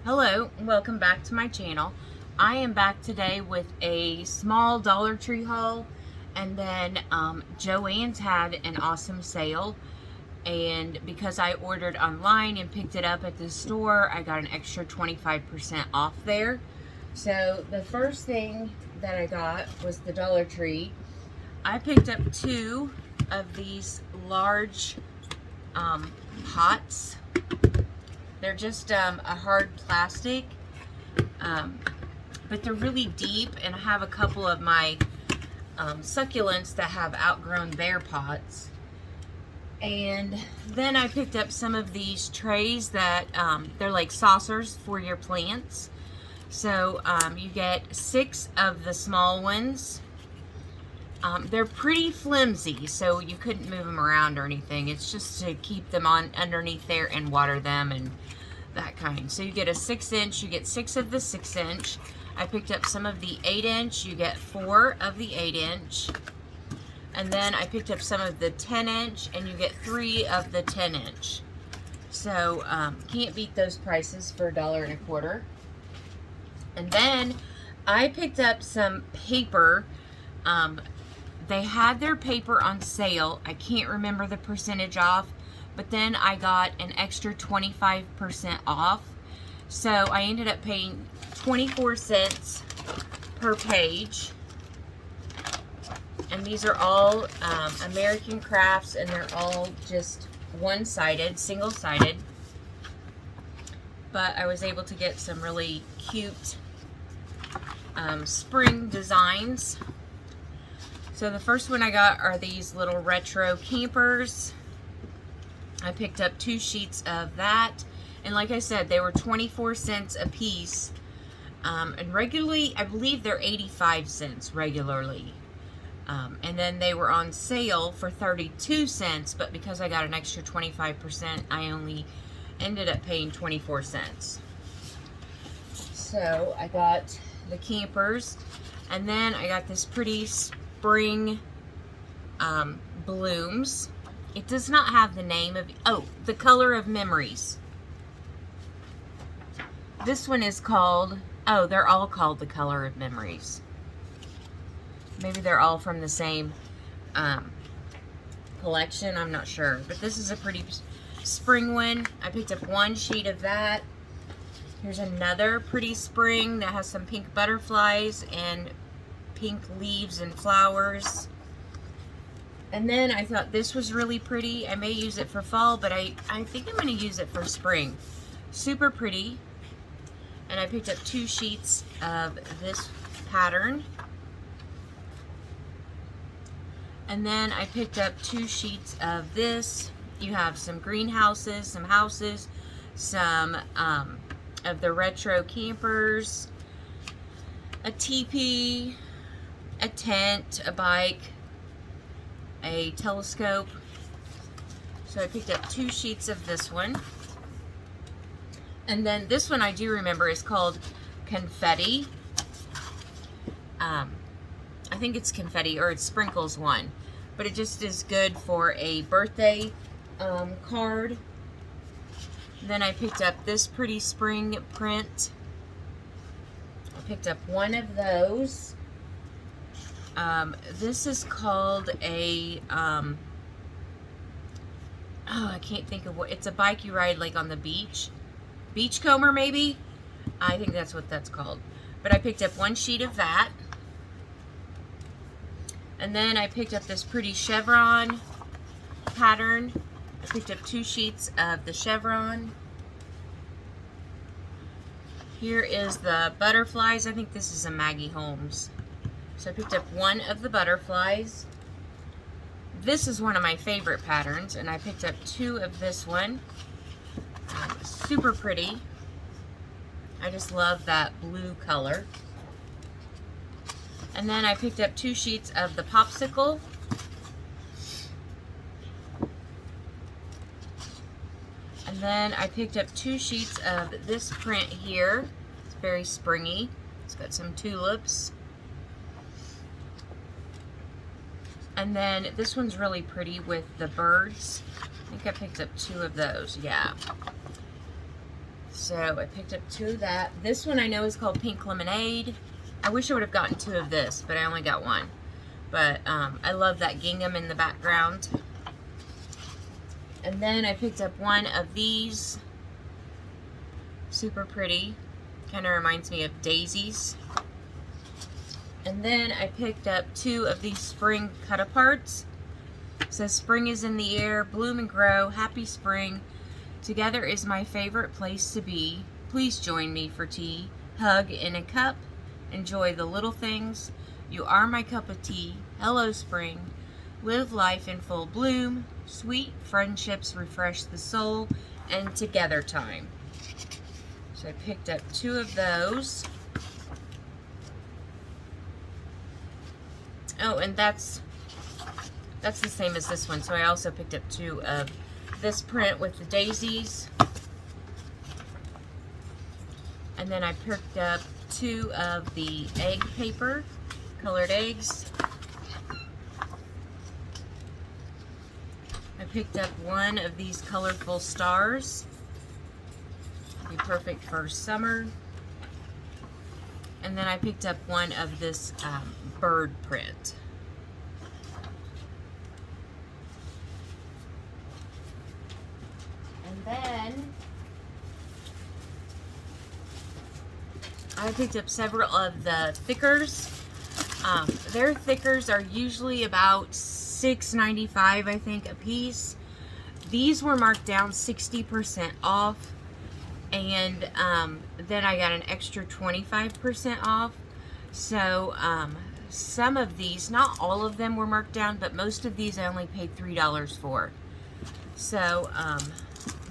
Hello, welcome back to my channel. I am back today with a small Dollar Tree haul, and then JoAnn's had an awesome sale, and because I ordered online and picked it up at the store, I got an extra 25% off there. So the first thing that I got was the Dollar Tree. I picked up two of these large pots. They're just a hard plastic, but they're really deep, and I have a couple of my succulents that have outgrown their pots. And then I picked up some of these trays that they're like saucers for your plants. So you get 6 of the small ones. They're pretty flimsy, so you couldn't move them around or anything. It's just to keep them on underneath there and water them and that kind. So you get a 6-inch, you get 6 of the 6-inch. I picked up some of the 8-inch, you get 4 of the 8-inch. And then I picked up some of the 10-inch, and you get 3 of the 10-inch. So can't beat those prices for $1.25. And then I picked up some paper. They had their paper on sale. I can't remember the percentage off, but then I got an extra 25% off. So I ended up paying 24 cents per page. And these are all American Crafts, and they're all just one-sided, single-sided. But I was able to get some really cute spring designs. So the first one I got are these little retro campers. I picked up 2 sheets of that, and like I said, they were 24 cents a piece, and regularly I believe they're 85 cents regularly, and then they were on sale for 32 cents, but because I got an extra 25%, I only ended up paying 24 cents. So I got the campers, and then I got this pretty spring blooms. It does not have the name of, the color of memories. This one is called, they're all called the color of memories. Maybe they're all from the same collection, I'm not sure. But this is a pretty spring one. I picked up 1 sheet of that. Here's another pretty spring that has some pink butterflies and pink leaves and flowers. And then I thought this was really pretty. I may use it for fall, but I think I'm going to use it for spring. Super pretty. And I picked up 2 sheets of this pattern. And then I picked up 2 sheets of this. You have some greenhouses, some houses, some of the retro campers, a teepee, a tent, a bike, a telescope. So I picked up 2 sheets of this one. And then this one I do remember is called Confetti. I think it's Confetti, or it's Sprinkles one. But it just is good for a birthday card. Then I picked up this pretty spring print. I picked up 1 of those. This is called a, I can't think of what, it's a bike you ride like on the beach. Beachcomber maybe? I think that's what that's called. But I picked up 1 sheet of that. And then I picked up this pretty chevron pattern. I picked up 2 sheets of the chevron. Here is the butterflies. I think this is a Maggie Holmes. So I picked up 1 of the butterflies. This is one of my favorite patterns, and I picked up 2 of this one. Super pretty. I just love that blue color. And then I picked up 2 sheets of the popsicle. And then I picked up 2 sheets of this print here. It's very springy. It's got some tulips. And then this one's really pretty with the birds. I think I picked up 2 of those, yeah. So I picked up 2 of that. This one I know is called Pink Lemonade. I wish I would have gotten 2 of this, but I only got 1. But I love that gingham in the background. And then I picked up 1 of these. Super pretty. Kind of reminds me of daisies. And then I picked up 2 of these spring cut-aparts. It says, spring is in the air, bloom and grow, happy spring. Together is my favorite place to be. Please join me for tea. Hug in a cup. Enjoy the little things. You are my cup of tea. Hello, spring. Live life in full bloom. Sweet friendships refresh the soul. And together time. So I picked up 2 of those. Oh, and that's the same as this one. So I also picked up 2 of this print with the daisies. And then I picked up 2 of the egg paper, colored eggs. I picked up 1 of these colorful stars. Be perfect for summer. And then I picked up 1 of this bird print. And then I picked up several of the thickers. Their thickers are usually about $6.95, I think, a piece. These were marked down 60% off. And then I got an extra 25% off. So some of these, not all of them were marked down, but most of these I only paid $3 for. So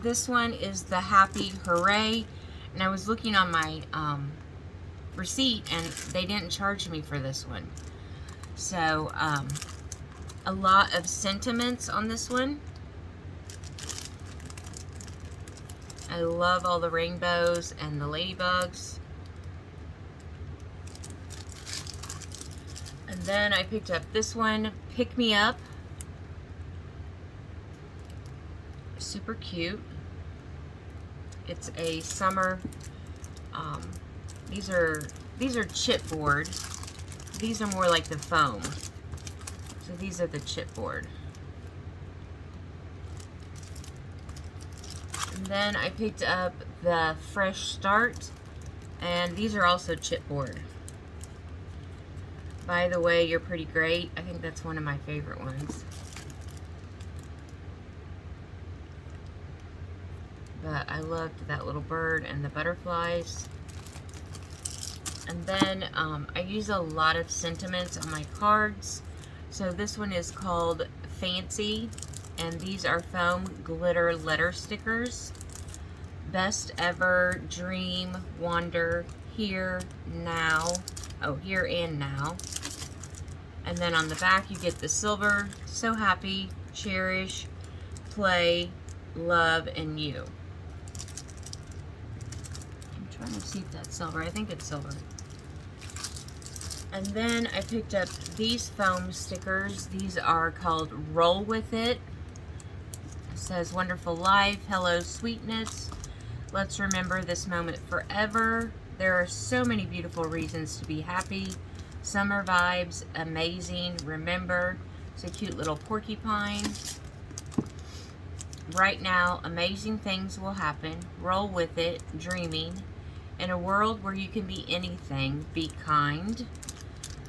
this one is the Happy Hooray. And I was looking on my receipt and they didn't charge me for this one. So a lot of sentiments on this one. I love all the rainbows and the ladybugs. And then I picked up this one, Pick Me Up. Super cute. It's a summer, these are chipboard. These are more like the foam. So these are the chipboard. And then I picked up the Fresh Start, and these are also chipboard. By the way, you're pretty great. I think that's one of my favorite ones. But I loved that little bird and the butterflies. And then I use a lot of sentiments on my cards. So this one is called Fancy. And these are foam glitter letter stickers. Best ever, dream, wonder, here, now. Oh, here and now. And then on the back you get the silver, so happy, cherish, play, love, and you. I'm trying to see if that's silver. I think it's silver. And then I picked up these foam stickers. These are called Roll With It. It says wonderful life, hello sweetness, let's remember this moment forever. There are so many beautiful reasons to be happy. Summer vibes, amazing, remember. It's a cute little porcupine. Right now, amazing things will happen. Roll with it, dreaming. In a world where you can be anything, be kind.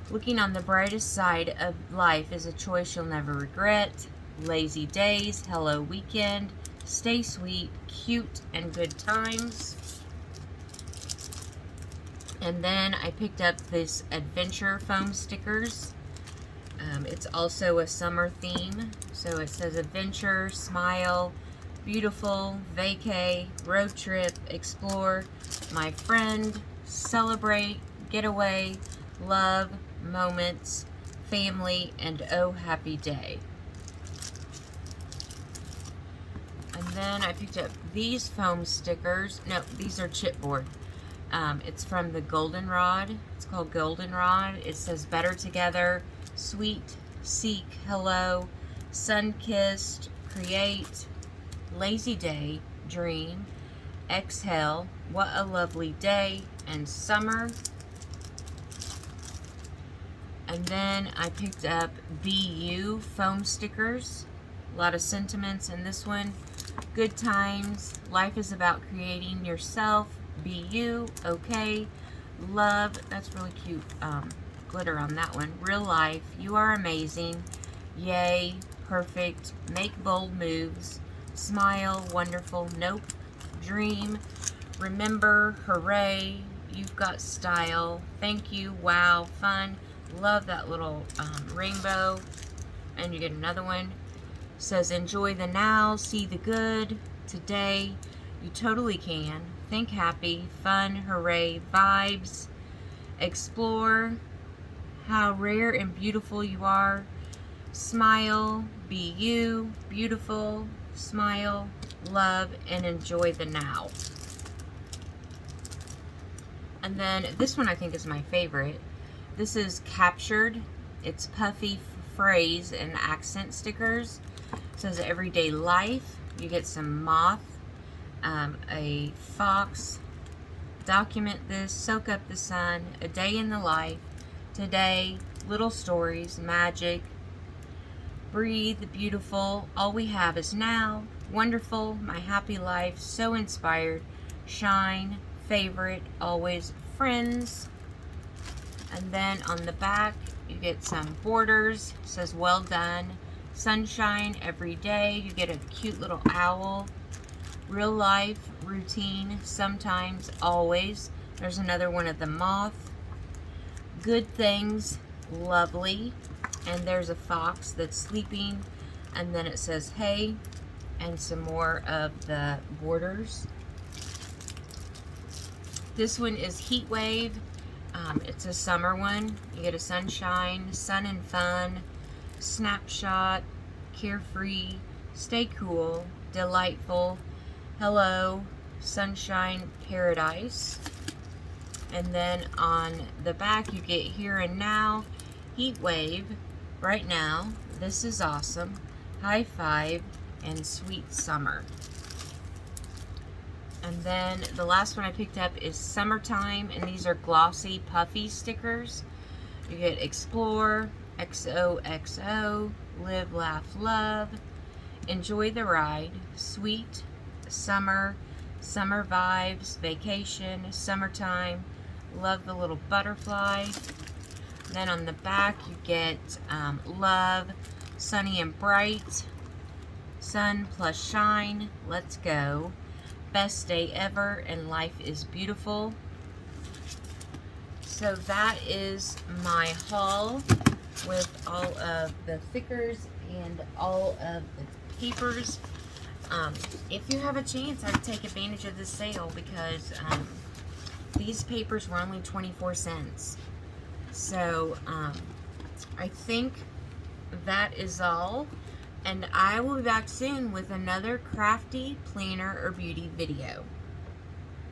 Looking on the brightest side of life is a choice you'll never regret. Lazy days, hello weekend, stay sweet, cute, and good times. And then I picked up this adventure foam stickers. It's also a summer theme. So it says adventure, smile, beautiful, vacay, road trip, explore, my friend, celebrate, getaway, love, moments, family, and oh happy day. And then I picked up these foam stickers. No, these are chipboard. It's from the Goldenrod. It's called Goldenrod. It says better together, sweet, seek, hello, sun-kissed, create, lazy day, dream, Exhale, what a lovely day, and summer. And then I picked up Be You foam stickers. A lot of sentiments in this one. Good times. Life is about creating yourself. Be you. Okay. Love. That's really cute glitter on that one. Real life. You are amazing. Yay. Perfect. Make bold moves. Smile. Wonderful. Nope. Dream. Remember. Hooray. You've got style. Thank you. Wow. Fun. Love that little rainbow. And you get another one. Says enjoy the now, see the good, today, you totally can. Think happy, fun, hooray, vibes, explore, how rare and beautiful you are, smile, be you, beautiful, smile, love, and enjoy the now. And then this one I think is my favorite. This is Captured. It's puffy phrase and accent stickers. It says everyday life. You get some moth, a fox, document this, soak up the sun, a day in the life, today, little stories, magic, breathe, beautiful, all we have is now, wonderful, my happy life, so inspired, shine, favorite, always, friends. And then on the back you get some borders. It says well done, sunshine every day. You get a cute little owl, real life, routine, sometimes, always. There's another one of the moth, good things, lovely, and there's a fox that's sleeping. And then it says hey, and some more of the borders. This one is Heat Wave. It's a summer one. You get a sunshine, sun and fun, snapshot, carefree, stay cool, delightful, hello, sunshine, paradise. And then on the back you get here and now, heat wave, right now, this is awesome, high five, and sweet summer. And then the last one I picked up is Summertime, and these are glossy, puffy stickers. You get Explore, XOXO, Live, Laugh, Love, Enjoy the Ride, Sweet, Summer, Summer Vibes, Vacation, Summertime, Love the Little Butterfly. Then on the back you get Love, Sunny and Bright, Sun plus Shine, Let's Go, Best Day Ever, and Life is Beautiful. So that is my haul with all of the thickers and all of the papers. If you have a chance, I'd take advantage of this sale because these papers were only 24 cents. So I think that is all. And I will be back soon with another crafty, planner, or beauty video.